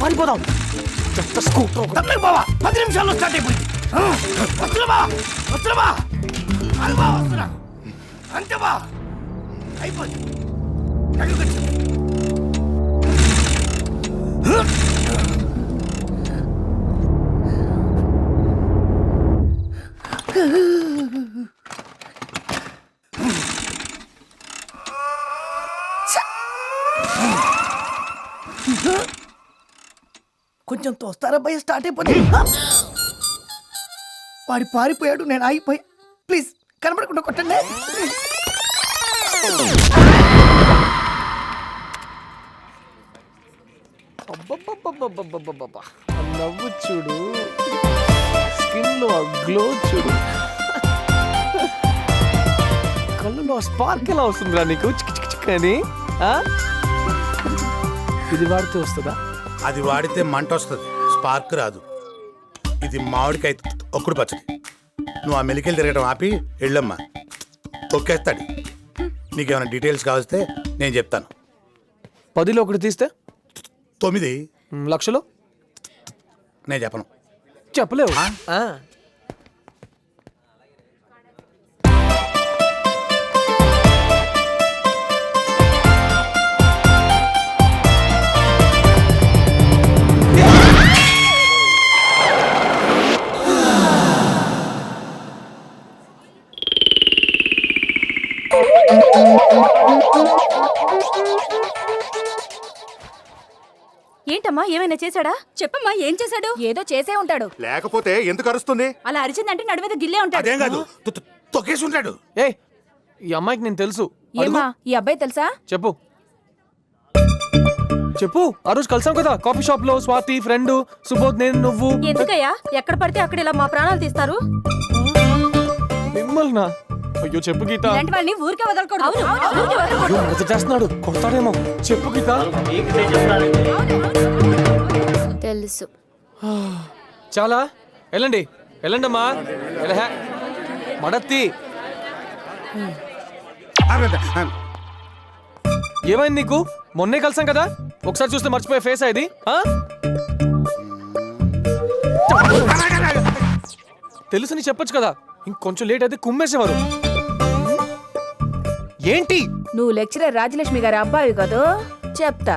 పారిపోదాం. బావా 10 నిమిషాల్లో స్టార్ట్ అయిపోయింది. వస్తున్నా అంతే బా అయిపోయింది. కొంచెం తోస్తారా భయ స్టార్ట్ అయిపోయింది. వాడి పారిపోయాడు, నేను ఆగిపోయా. ప్లీజ్ కనబడకుండా కొట్టండి. నవ్వు చూడు, స్కిన్ లో గ్లో చూడు, కళ్ళలో స్పార్క్ ఎలా వస్తుందిరా నీకు అని. ఇది వాడితే వస్తుందా? అది వాడితే మంట వస్తుంది, స్పార్క్ రాదు. ఇది మామిడికాయ ఒక్కడు పచ్చడి. నువ్వు ఆ మెలికలు తిరగడం ఆపి వెళ్ళమ్మా, తొక్కేస్తాడు. నీకేమైనా డీటెయిల్స్ కావస్తే నేను చెప్తాను. 10లో 1 తీస్తే 9 లక్షలు నేను చెప్పను. చెప్పలేవు. ఏంటమ్మా, ఏమైనా చేశాడా? చెప్పమ్మా, ఏం చేశాడు? ఏదో చేసే ఉంటాడు. లేకపోతే ఎందుకు అరుస్తుంది? అలా అరిచిందంటే నడు మీద గిల్లే ఉంటాడు. అదేం కాదు, తొక్కేసి ఉంటాడు. ఏ ఈ అమ్మాయికి నేను తెలుసు. ఏమ్మా, ఈ అబ్బాయి తెలుసా? చెప్పు చెప్పు. ఆ రోజు కలిసాం కదా కాఫీ షాప్ లో, స్వాతి ఫ్రెండ్, సుబోధ్, నేను, నువ్వు. ఎందుకయ్యా ఎక్కడ పడితే అక్కడ ఇలా మా ప్రాణాలు తీస్తారు? మిమ్మల్నా? అయ్యో చెప్పు గీత. ఇలాంటి వాళ్ళని ఊరికే వదలకూడదు. అయ్యో మజా చేస్తున్నాడు, కొడతాడేమో. చెప్పు గీత. తెలుసు. చాలా వెళ్ళండి వెళ్ళండమ్మా. మడత్తి ఏమైంది నీకు? మొన్నే కలిసాం కదా, ఒకసారి చూస్తే మర్చిపోయే ఫేస్ ఇది. తెలుసని చెప్పొచ్చు కదా, ఇంకొంచెం లేట్ అయితే కుమ్మేసేవారు. ఏంటి? నువ్వు లెక్చరర్ రాజలక్ష్మి గారి అబ్బాయి కదా, చెప్తా.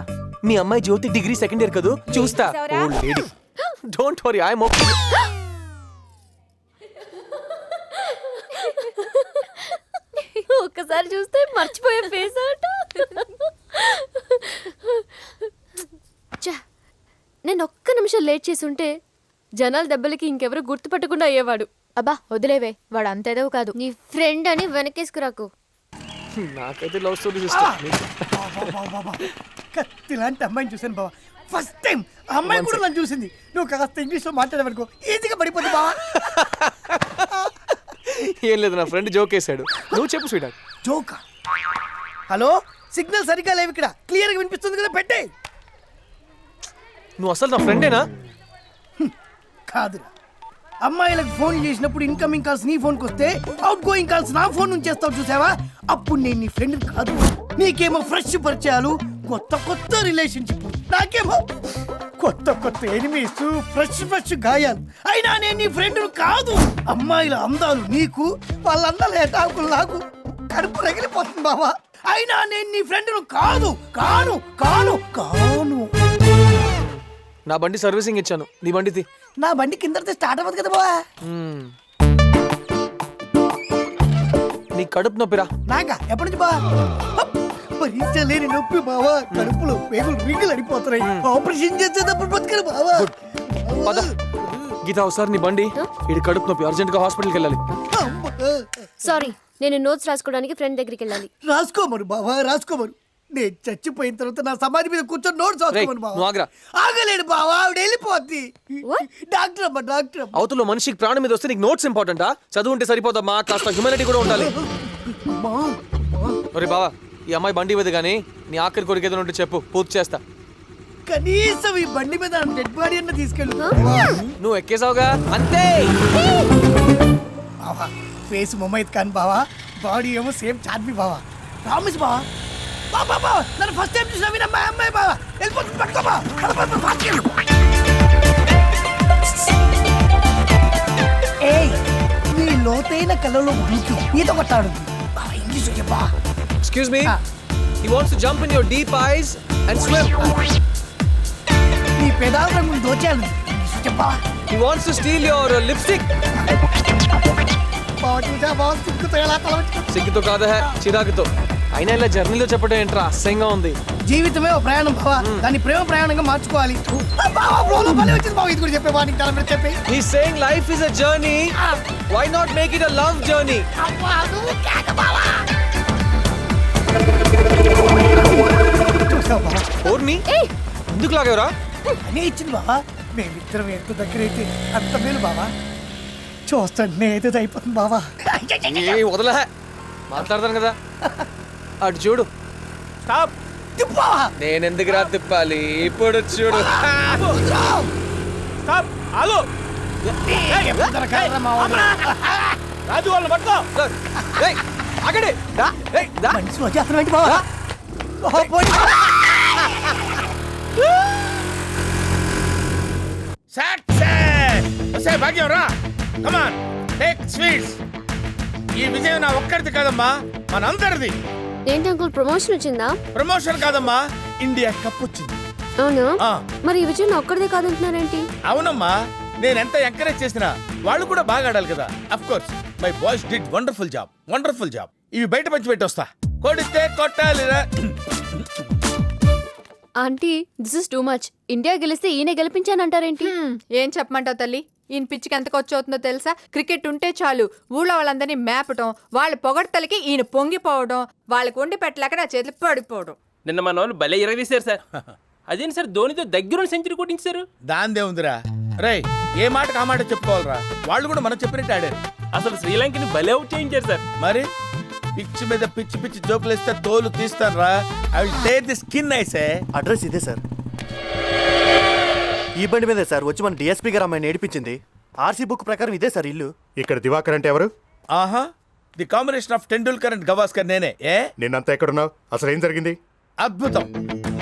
మీ అమ్మాయి జ్యోతి డిగ్రీ 2nd ఇయర్ కదా, చూస్తా. Old lady, don't worry, I am okay. ఒక్కసారి చూస్తే మర్చిపోయే ఫేస్ అట. నేను ఒక్క నిమిషం లేట్ చేసి ఉంటే జనాల దెబ్బలకి ఇంకెవరు గుర్తుపట్టకుండా అయ్యేవాడు. అబ్బా వదిలేవే, వాడు అంతేదో కాదు. నీ ఫ్రెండ్ అని వెనకేసుకురాకు. నాకైతే లవ్ స్టోరీ సిస్టర్. ఇలాంటి అమ్మాయిని చూసాను బావా, ఫస్ట్ టైం. ఆ అమ్మాయి కూడా నన్ను చూసింది. నువ్వు కాస్త ఇంగ్లీష్లో మాట్లాడేవనుకో ఈజీగా పడిపోతుంది బావా. ఏం లేదు, నా ఫ్రెండ్ జోక్ వేసాడు. నువ్వు చెప్పు స్వీట్. జోకా? హలో, సిగ్నల్ సరిగ్గా లేవు ఇక్కడ, క్లియర్గా వినిపిస్తుంది కదా, పెట్టే. నువ్వు అసలు నా ఫ్రెండేనా? కాదురా, అమ్మాయిలకు ఫోన్ చేసినప్పుడు ఇన్కమింగ్ కాల్స్ నీ ఫోన్కి వస్తే అవుట్ గోయింగ్ కాల్స్ నా ఫోన్ నుంచి చేస్తావు చూసావా, అప్పుడు నేను నీ ఫ్రెండ్ కాదు. నీకేమో ఫ్రెష్ పరిచయాలు, కొత్త కొత్త రిలేషన్షిప్, నాకేమో కొత్త కొత్త ఎనిమీస్, ఫ్రెష్ గాయాలు. అయినా నేను నీ ఫ్రెండ్ కాదు. అమ్మాయిల అందాలు నీకు, వాళ్ళ అందాలు ఏటాకులు నాకు. కడుపు రగిలిపోతుంది బావా. అయినా నేను నీ ఫ్రెండ్ కాదు, కాను కాను కాను. నా బండి సర్వీసింగ్ ఇచ్చాను, నీ బండి నా బండి కింద స్టార్ట్ అవ్వదు కదా బావా. నీ కడుపు నొప్పిరా? నాకా? ఎప్పటి నుంచి బావా? భరించలేని నొప్పి బావా, కడుపులో పేగులు రింగులు అడిపోతున్నాయి. ఆపరేషన్ చేసేటప్పుడు బతకరు బావా. గీత ఒకసారి నీ బండి, ఇది కడుపు నొప్పి, అర్జెంట్ గా హాస్పిటల్కి వెళ్ళాలి. సారీ, నేను నోట్స్ రాసుకోవడానికి ఫ్రెండ్ దగ్గరికి వెళ్ళాలి. రాసుకోమరు బావా, రాసుకోమరు. నేను చచ్చిపోయిన తర్వాత నా సమాధి మీద కూర్చొని నోట్స్ రాసుకోమను బావా. ఆగలేడు బావా, ఆవిడ వెళ్ళిపోద్ది. డాక్టర్ అమ్మా, డాక్టర్. అవతల మనిషికి ప్రాణం మీద వస్తే నీకు నోట్స్ ఇంపార్టెంటా? చదువు ఉంటే సరిపోదమ్మా, కాస్త హ్యూమానిటీ కూడా ఉండాలి. ఒరే బావా, ఈ అమ్మాయి బండి మీద కానీ నీ ఆఖరి కొడుకు ఏదైనా ఉంటే చెప్పు, పూర్తి చేస్తా. కనీసం ఈ బండి మీద డెడ్ బాడీ అన్న తీసుకెళ్ళు. నువ్వు ఎక్కేసావుగా అంతే. బావా ఫేస్ మొమైత్ ఖాన్ బావా, బాడీ ఏమో సేమ్ చార్మి బావా. ప్రామిస్ బావా. బాబా నన్ను ఫస్ట్ టైం చూసిన వినమ్మా అమ్మాయి బాబా వెళ్ళిపోతుంది పట్టుకోబా ఏయ్ నీ లోతైన కళ్ళలో దూకి ఈత కొట్టాడు బాబా ఇంగ్లీష్ చెప్పా Excuse me. He wants to jump in your deep eyes and swim. నీ పెదాల రంగును దోచాను ఇంగ్లీష్ చెప్పా He wants to steal your lipstick. బాబా చూసా బాబా సిగ్గుతో ఎలా తల సిగ్గుతో కాదా చిరాకుతో. అయినా ఇలా జర్నీలో చెప్పడం ఏంట్రా అసహ్యంగా ఉంది. జీవితమే ఒక ప్రయాణం బావా దాన్ని ప్రేమ ప్రయాణంగా మార్చుకోవాలి బావా ఫ్లోలో భలే వచ్చింది బావా ఇది కూడా చెప్పే బావా నీకు తల మీద చెప్పి He's saying life is a journey. Why not make it a love journey? అబ్బా నువ్వు కేక బావా చూసావు బావా ఓర్ని ఎందుకు లాగేవరా? అని ఇచ్చింది బావా మేమిద్దరం ఎంత దగ్గర అయితే అంత మేలు బావా చూస్తాను ఏదో అయిపోతుంది బావా ఏ వదలహ మాట్లాడతాను కదా. అటు చూడు. స్టాప్. తిప్పావా నేను ఎందుకురా తిప్పాలి? ఇప్పుడు చూడు. స్టాప్. ఆగు. రాజు వాళ్ళని పట్టుకో. ఏయ్, ఆగండి. దా, ఏయ్, దా. మనిషి వచ్చేస్తున్నావు ఏంటి బావా ఓ, పోనీ. సక్సెస్ భాగ్యం రా కమాన్ టేక్ స్వీట్స్. ఈ విజయం నా ఒక్కడిది కాదమ్మా మనందరిది. ఏంటి అంకుల్ ప్రమోషన్ వచ్చిందా? ప్రమోషన్ కాదమ్మా ఇండియా కప్ వచ్చింది. అవును ఆ. మరి ఈ విజయం ఒక్కడిదే కాదంటున్నారేంటి? అవునమ్మా నేను ఎంత ఎంకరేజ్ చేసినా వాళ్ళు కూడా బాగా ఆడాలి కదా. Of course my boys did wonderful job. ఇవి బయట పంచి పెట్టి వస్తా. కొడితే కొట్టాలిరా. Aunty this is too much. India గెలిస్తే ఈయన గెలిపించానంటారేంటి? ఏం చెప్పమంటావు తల్లి? ఈయన పిచ్చికి ఎంత ఖర్చు అవుతుందో తెలుసా? క్రికెట్ ఉంటే చాలు ఊళ్ళో వాళ్ళందరినీ మేపటం, వాళ్ళ పొగడ్తలకి ఈయన పొంగిపోవడం, వాళ్ళకి వండి పెట్టలేక నా చేతులు పడిపోవడం. నిన్న మన వాళ్ళు భలే ఇరగదీశారు సార్. అదేంటి సార్ ధోనితో దగ్గర సెంచరీ కొట్టించారు. దాందే ఉందిరా. రేయ్ ఏ మాటకు ఆ మాట చెప్పుకోవాలరా. వాళ్ళు కూడా మనం చెప్పినట్టు ఆడారు. అసలు శ్రీలంకని భలే అవుట్ చేయించారు సార్. మరి పిచ్చి మీద పిచ్చి జోకులేస్తే తోలు తీస్తాను రా. I will take the skin ఐసే. అడ్రస్ ఇదే సార్. ఈ బండి మీదే సార్ వచ్చి మన డిఎస్పీ గారు అమ్మాయిని ఏడిపించింది. ఆర్సీ బుక్ ప్రకారం ఇదే సార్ ఇల్లు. ఇక్కడ దివాకర్ అంటే ఎవరు? ఆహా the combination of Tendulkar and Gavaskar నేనే. నిన్నంతా ఎక్కడున్నావు? అసలు ఏం జరిగింది? అద్భుతం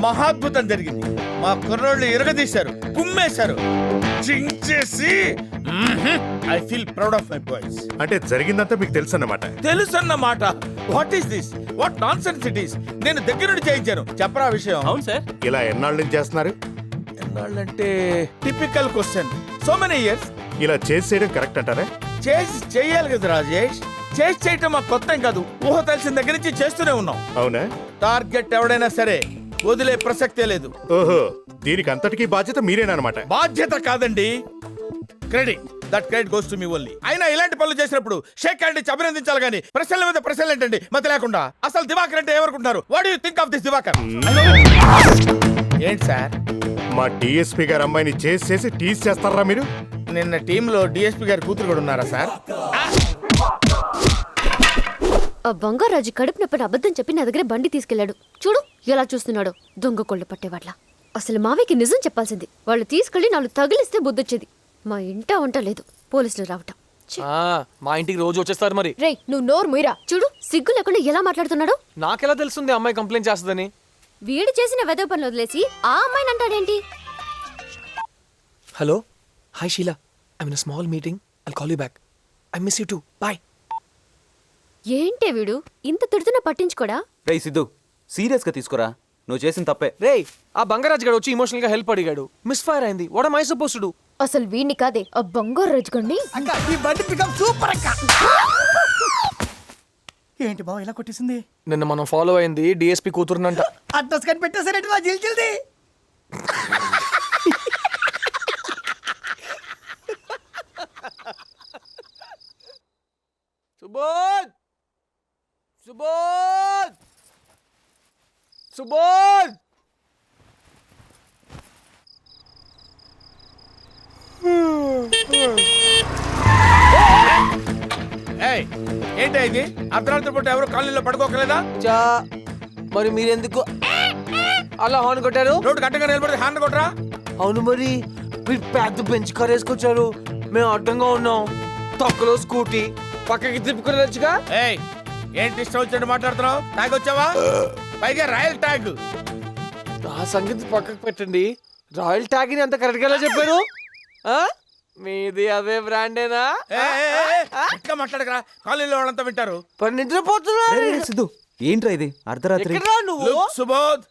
మహాద్భుతం జరిగింది. మా కుర్రోళ్ళు ఇరగదీశారు, కుమ్మేశారు, చించేసి. I feel proud of my boys. అంటే జరిగిందంతా మీకు తెలుసు అన్నమాట. తెలుసన్నమాట. What is this? What nonsense it is? నేను దగ్గరుండి చేయించాను. చెప్పరా విషయం? అవును సార్. ఇలా ఎన్నాళ్ళ నుంచి చేస్తున్నారు? ఎన్నాళ్ళంటే typical question. So many years. ఇలా చేసి చేయడం కరెక్ట్ అంటారా? చేసి చెయ్యాలి కదా రాజేష్. చేసి చేయటం మాకు కొత్త ఏం కాదు. ఊహ తెలిసిన దగ్గర నుంచి చేస్తూనే ఉన్నాం. అవునా? టార్గెట్ ఎవడైనా సరే వదిలే ప్రసక్తే లేదు. ఓహో, దీనికి అంతటికీ బాధ్యత మీరేనమాట. బాధ్యత కాదండి, credit. That credit goes to me only. అయినా ఇలాంటి పనులు చేసినప్పుడు షేక్ హ్యాండ్ ఇచ్చి అభినందించాలి కానీ ప్రశ్నల మీద ప్రశ్నలు ఏంటండి మతి లేకుండా. అసలు దివాకర్ అంటే ఏమనుకుంటున్నారు? What you think of this Divakar? ఏంటి సార్? మా డిఎస్పీ గారు అమ్మాయిని చేసి టీజ్ చేస్తారా మీరు? నిన్న టీంలో డిఎస్పీ గారి కూతురు కూడా ఉన్నారా సార్? ఆ బంగారాజు కడుపు నొప్పని అబద్ధం చెప్పి నా దగ్గర బండి తీసుకెళ్లాడు. చూడు ఎలా చూస్తున్నాడు, దొంగ కొళ్ళు పట్టేవాళ్ళ. అసలు మావయ్యకి నిజం చెప్పాల్సింది. వాళ్ళు తీసుకెళ్లి నాలుగు తగిలిస్తే బుద్ధొచ్చేది. మా ఇంట వంట లేదు, పోలీసులు రావటం. మా ఇంటికి రోజు వచ్చేస్తారు మరి. రేయ్ నువ్వు నోరు ముయిరా. చూడు సిగ్గు లేకుండా ఎలా మాట్లాడుతున్నాడు. నాకెలా తెలుస్తుంది అమ్మాయి కంప్లైంట్ చేస్తుందని? వీడు చేసిన వెదవ పనులు వదిలేసి ఆ అమ్మాయిని అంటాడేంటి? Hello, hi Sheela, I in a small meeting. I'll call you back. I miss you too. Bye. ఏంటే వీడు ఇంత తిడుతున్నా పట్టించుకోడా? రేయ్ సిద్ధు, సీరియస్ గా తీసుకురా. నువ్వు చేసిన తప్పే. రేయ్ ఆ బంగారాజు గారు వచ్చి ఇమోషనల్ గా హెల్ప్ అడిగాడు. మిస్ ఫైర్ అయింది. What am I supposed to do? అసలు వీడిని కాదే ఆ బంగారాజు గండి. అక్క ఈ బండి పికప్ సూపర్ అక్క. ఏంటి బావ ఇలా కొట్టేసింది? నిన్న మనం ఫాలో అయింది డిఎస్పీ కూతురునంట. అడ్రస్ కని పెట్టేసారంటే నా జిల్జిల్ది. సుబోధ్, సుబోధ్, సుబోధ్. ఏంటి ఇది? అర్ధరాత్రి పూట ఎవరు కాలనీలో పడుకోకలేదా? చా మరి మీరెందుకు అలా హార్న్ కొట్టారు? రోడ్డు కట్టగా నిలబడితే హార్న్ కొట్టరా? అవును మరి మీరు పెద్ద బెంచ్ కార్ వేసుకొచ్చారు, మేము అడ్డంగా ఉన్నాం. తొక్కలో స్కూటీ పక్కకి తిప్పుకుని వచ్చుగా. ఏంటి ఇష్టం వచ్చినట్టు మాట్లాడుతున్నావు? తాగొచ్చావా? పైగా రాయల్ ట్యాగ్. ఆ సంగతి పక్కకు పెట్టండి, రాయల్ ట్యాగ్ ని అంత కరెక్ట్ గా ఎలా చెప్పారు? ఆ? మీది అదే బ్రాండేనా? ఇంకా మాట్లాడకరా, కాలేజీలో వాళ్ళంతా వింటారు. మరి నిద్రపోతున్నారు. సిద్ధు ఏంట్రా ఇది అర్ధరాత్రి? ఎక్కడ్రా నువ్వు? Look, సుబోధ్,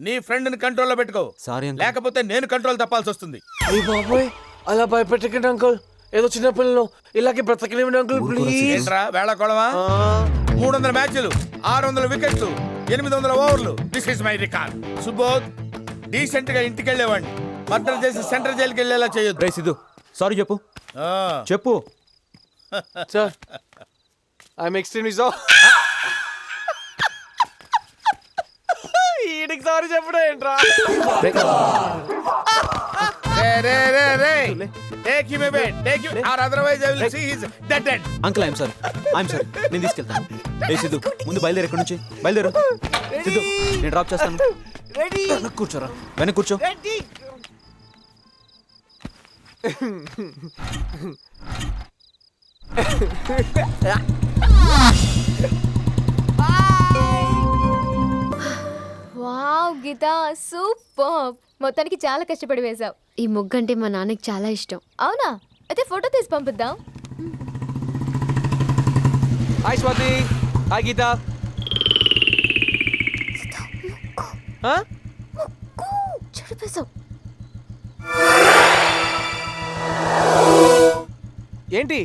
నీ ఫ్రెండ్ ని కంట్రోల్లో పెట్టుకో. Sorry uncle. లేకపోతే నేను కంట్రోల్ తప్పాల్సి వస్తుంది. అయ్య బాబోయ్, అలా భయపెట్టకండి అంకుల్. ఏదో చిన్న పిల్లలు ఇలాగే బ్రతకలేమండి అంకుల్, ప్లీజ్. ఏంట్రా వేళకోళమా? 300 మ్యాచ్లు, 600 వికెట్లు, 800 ఓవర్లు. This is my record. Subodh, decent గా ఇంటికి వెళ్ళేవాడిని మర్డర్ చేసి సెంట్రల్ జైలుకి వెళ్ళేలా చేయొద్దు. రే సిద్ధు సారీ చెప్పు చెప్పు. Sir, I'm extremely sorry. ఈడికి సారీ చెప్పడం ఏంట్రా? Take him away, take him, or otherwise I will see he's dead. Uncle I'm sorry నేను తీసుకెళ్తాను. ఏ సిద్ధు ముందు బయలుదేరు, ఎక్కడి నుంచి బయలుదేరు. సిద్ధు నేను డ్రాప్ చేస్తాను. వెనక్కి కూర్చోరా, వెనక్కి కూర్చో. వావ్ గీత, సూపర్. మొత్తానికి చాలా కష్టపడి వేశావు. ఈ ముగ్గంటే మా నాన్నకి చాలా ఇష్టం. అవునా? అయితే ఫోటో తీసి పంపిద్దాం. Hi Swathi, hi Geetha. చెడిపేశావు. ఏంటి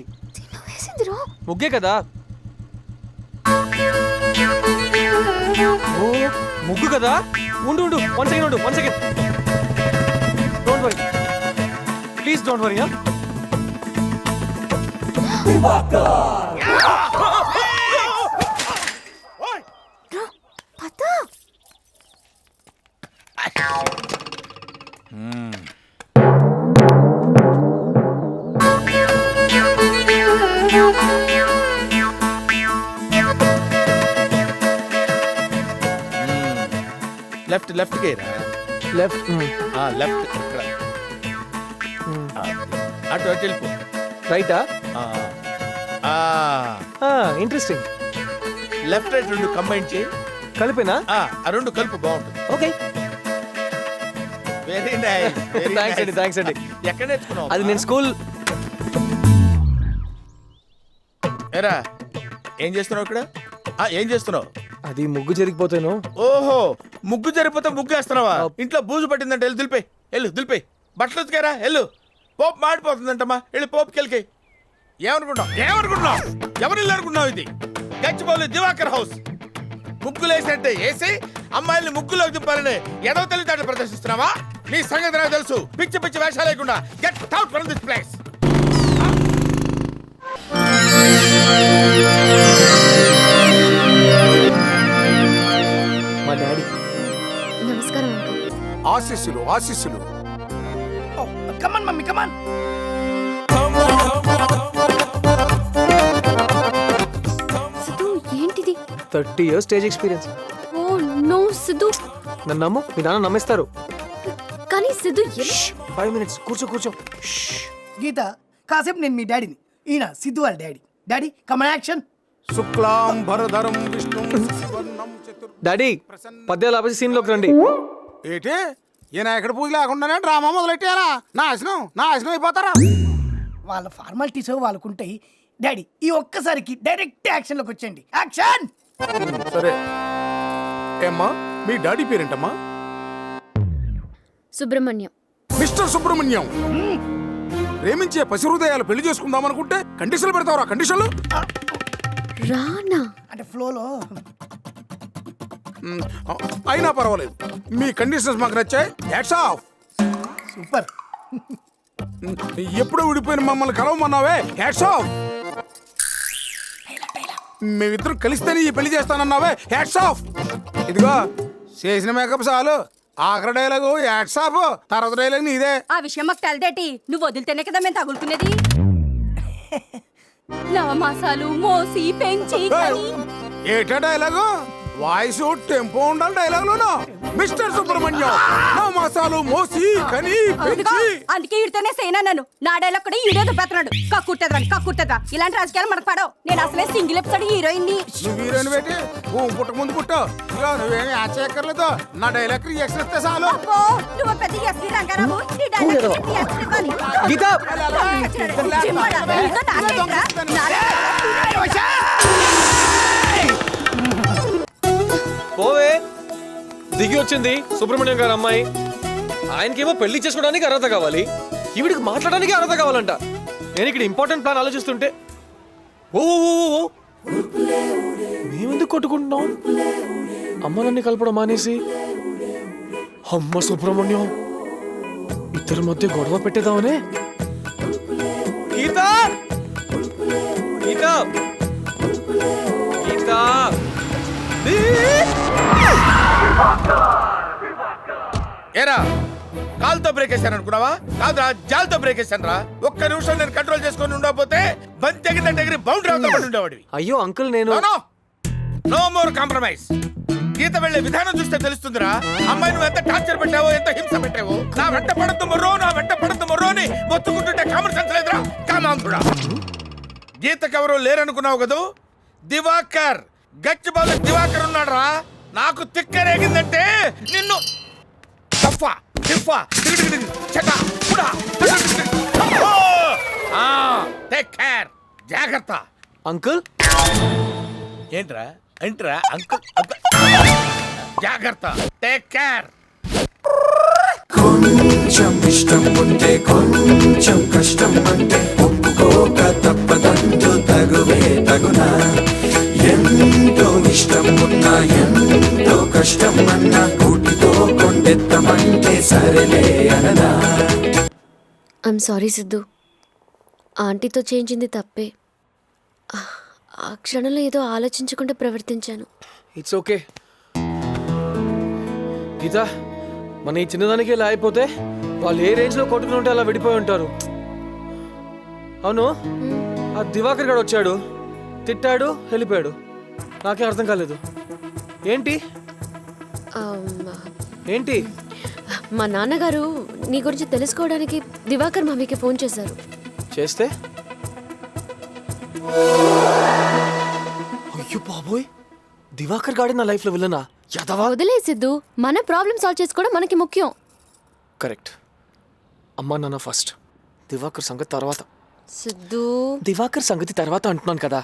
వేసిందిరా. ముగ్గే కదా? ఓ, ముగ్గు కదా? ఉండు 1 second, 1 second. Don't worry, please don't worry. Left గేరా, లెఫ్ట్ లెఫ్ట్ అటు వెళ్ళిపో. రైటా? ఆ, ఇంట్రెస్టింగ్. లెఫ్ట్ రైట్ రెండు కంబైన్ చేయి. కలిపేనా? ఆ రెండు కలుపు, బాగుంటుంది. Okay, very nice. థ్యాంక్స్ అండి. ఎక్కడ నేర్చుకున్నావు? అది నేను స్కూల్. ఏరా, ఏం చేస్తున్నావు ఇక్కడ? ఏం చేస్తున్నావు? అది ముగ్గు జరిగిపోతాను. ఓహో, ముగ్గు జరిగిపోతే ముగ్గు వేస్తున్నావా? ఇంట్లో బూజు పట్టిందంటే వెళ్ళి దులిపే. బట్టలు ఉతికారా? వెళ్ళు. పోపు మాడిపోతుందంటమ్మా, వెళ్ళి పోపుకి వెళ్ళి. ఏమనుకుంటున్నావు? ఎవరు ఇల్లు అనుకున్నావు? ఇది గచ్చిబౌలి దివాకర్ హౌస్. ముగ్గులు వేసినట్టే వేసి అమ్మాయిల్ని ముగ్గులోకి దింపాలని ఎడవ తెలివితేటలు ప్రదర్శిస్తున్నావా? నీ సంగతి నాకు తెలుసు. పిచ్చి వేషాలు లేకుండా get out from this place. మా డాడీ. నమస్కారం అంకుల్. ఆశీస్సులు. Come on mummy, come on. సిద్ధు ఏంటిది? 30 years stage experience. Oh no Siddhu. నన్ను నమ్ము, మీ నాన్న నమ్మేస్తారు. కానీ సిద్ధు 5 minutes, కూర్చో. గీత, కాసేపు నేను మీ డాడీని. ఈయన సిద్ధు వాళ్ళ డాడీ. డాడీ కమాన్, యాక్షన్. శుక్లాం భరధరం విష్ణుం శశివర్ణం డాడీ, పద్యాలు ఆపేసి సీన్ లోకి రండి. ఏంటి ఈయన ఎక్కడ పూజ లేకుండానే డ్రామా మొదలెట్టారా? నాశనం అయిపోతారా? వాళ్ళ ఫార్మాలిటీస్ వాళ్ళకుంటాయి. డాడీ, ఈ ఒక్కసారికి డైరెక్ట్ యాక్షన్ లోకి వచ్చేయండి. యాక్షన్. సరే ఏమ్మా, మీ డాడీ పేరేంటమ్మా? సుబ్రహ్మణ్యం. మిస్టర్ సుబ్రహ్మణ్యం. ప్రేమించే పసి హృదయాలు పెళ్లి చేసుకుందాం అనుకుంటే కండిషన్లు పెడతావురా? కండిషన్లు రానా అంటే ఫ్లోలో. అయినా పర్వాలేదు, మీ కండిషన్స్ మాకు నచ్చాయి. Hats off. సూపర్. ఎప్పుడో విడిపోయిన మమ్మల్ని కలవమన్నావే, హ్యాట్స్ ఆఫ్. మేమిద్దరం కలిస్తేనే ఈ పెళ్లి చేస్తానన్నావే, హ్యాట్స్ ఆఫ్. ఇదిగో చేసిన మేకప్ చాలు. ఆఖరి డైలాగు హ్యాట్స్ ఆఫ్, తర్వాత డైలాగ్ నీదే. ఆ విషయం మాకు తెలదేటి, నువ్వు వదిలితేనే కదా మేము తగులుకునేది. నవమాసాలు మోసి పెంచి ఏటా డైలాగు? వాయిస్ టెంపో ఉండాలి డైలాగ్ లోను. మిస్టర్ సుబ్రహ్మణ్యం నా మసాలు మోసి కని పెంచి అందుకే ఇడితేనే సేనా నన్ను నా డైలాగ్ కూడా ఈడేదో పెత్తనాడు. కక్కుర్తెదరా ఇలాంటి రాజకీయాలు మనకు పడవు. నేను అసలే సింగిల్ ఎపిసోడ్ హీరోయిన్ ని. నువ్వు హీరోయిన్ పెట్టి పుట్టక ముందు పుట్టు. ఇక నువ్వేం యాచ్ చేయక్కర్లేదు. నా డైలాగ్ రియాక్షన్ ఇస్తే చాలు. అబ్బో, నువ్వు పెద్ద ఎస్పీ రంగారావు. నీ డైలాగ్ కి reaction ఇవ్వాలి. గీత! చిమ్మడా, నీతో నాకేంట్రా? పోవే, దిగి వచ్చింది సుబ్రహ్మణ్యం గారు అమ్మాయి. ఆయనకేమో పెళ్లి చేసుకోవడానికి అర్హత కావాలి, ఈవిడికి మాట్లాడడానికి అర్హత కావాలంట. నేను ఇక్కడ ఇంపార్టెంట్ ప్లాన్ ఆలోచిస్తుంటే ఓ మేమెందుకు కొట్టుకుంటున్నాం? అమ్మ నన్ను కలపడం మానేసి అమ్మ సుబ్రహ్మణ్యం ఇద్దరి మధ్య గొడవ పెట్టేదామనే. గీత గీత గీత ఏరా కాలుతో బ్రేక్ వేసాను అనుకున్నావా? కాదురా, జాలతో బ్రేక్ వేసాను రా. ఒక్క నిమిషం నేను కంట్రోల్ చేసుకొని ఉండకపోతే బంతి ఎగిరినట్టు ఎగిరి బౌండరీ అవుతామని ఉండేవాడివి. అయ్యో అంకుల్, నేను నో మోర్ కాంప్రమైజ్. గీత వెళ్లే విధానం చూస్తే తెలుస్తుందిరా. అమ్మాయి నువ్వు ఎంత టార్చర్ పెట్టావో, ఎంత హింస పెట్టావో. నా వెంట పడద్దు మొర్రో అని మొత్తుకుంటుంటే కామన్ సెన్స్ లేదురా. కామాంధుడా, గీతకెవరో లేరనుకున్నావు కదూ? దివాకర్, గచ్చిబాబు దివాకర్ ఉన్నాడు రా. నాకు తిక్కరేగిందంటే నిన్ను జాగ్రత్త. అంకుల్ ఏంట్రా అంకుల్? జాగ్రత్త, టేక్ కేర్. కొంచెం ఇష్టం ఉంటే కొంచెం కష్టం అంటే ఒప్పుకోక తప్పదంటూ తగువే తగునా. ఎంతో ఇష్టం ఉన్నా ఎంతో కష్టం అన్నా కూటితో కొండెత్తమంటే సరేలే అననా. ఐఎమ్ సారీ సిద్ధు, ఆంటీతో చేయించింది తప్పే. ఆ క్షణంలో ఏదో ఆలోచించకుండా ప్రవర్తించాను. ఇట్స్ ఓకే గీత. మన ఈ చిన్నదానికి ఇలా అయిపోతే వాళ్ళు ఏ రేంజ్ లో కొట్టుకుని ఉంటే అలా విడిపోయి ఉంటారు. అవును, ఆ దివాకర్ గారు వచ్చాడు, తిట్టాడు, వెళ్ళిపోయాడు. నాకేం అర్థం కాలేదు. ఏంటి ఏంటి? మా నాన్నగారు నీ గురించి తెలుసుకోవడానికి దివాకర్ మమ్మీకి ఫోన్ చేశారు. చేస్తే అయ్యో బాబోయ్, దివాకర్ గాడి నా లైఫ్ లో విలనా? యాదవా. వదిలే సిద్ధు, మన ప్రాబ్లం సాల్వ్ చేసుకోవడం మనకి ముఖ్యం. కరెక్ట్. అమ్మా నాన్న ఫస్ట్, దివాకర్ సంగతి తర్వాత. సిద్ధు, దివాకర్ సంగతి తర్వాత అంటున్నాను కదా.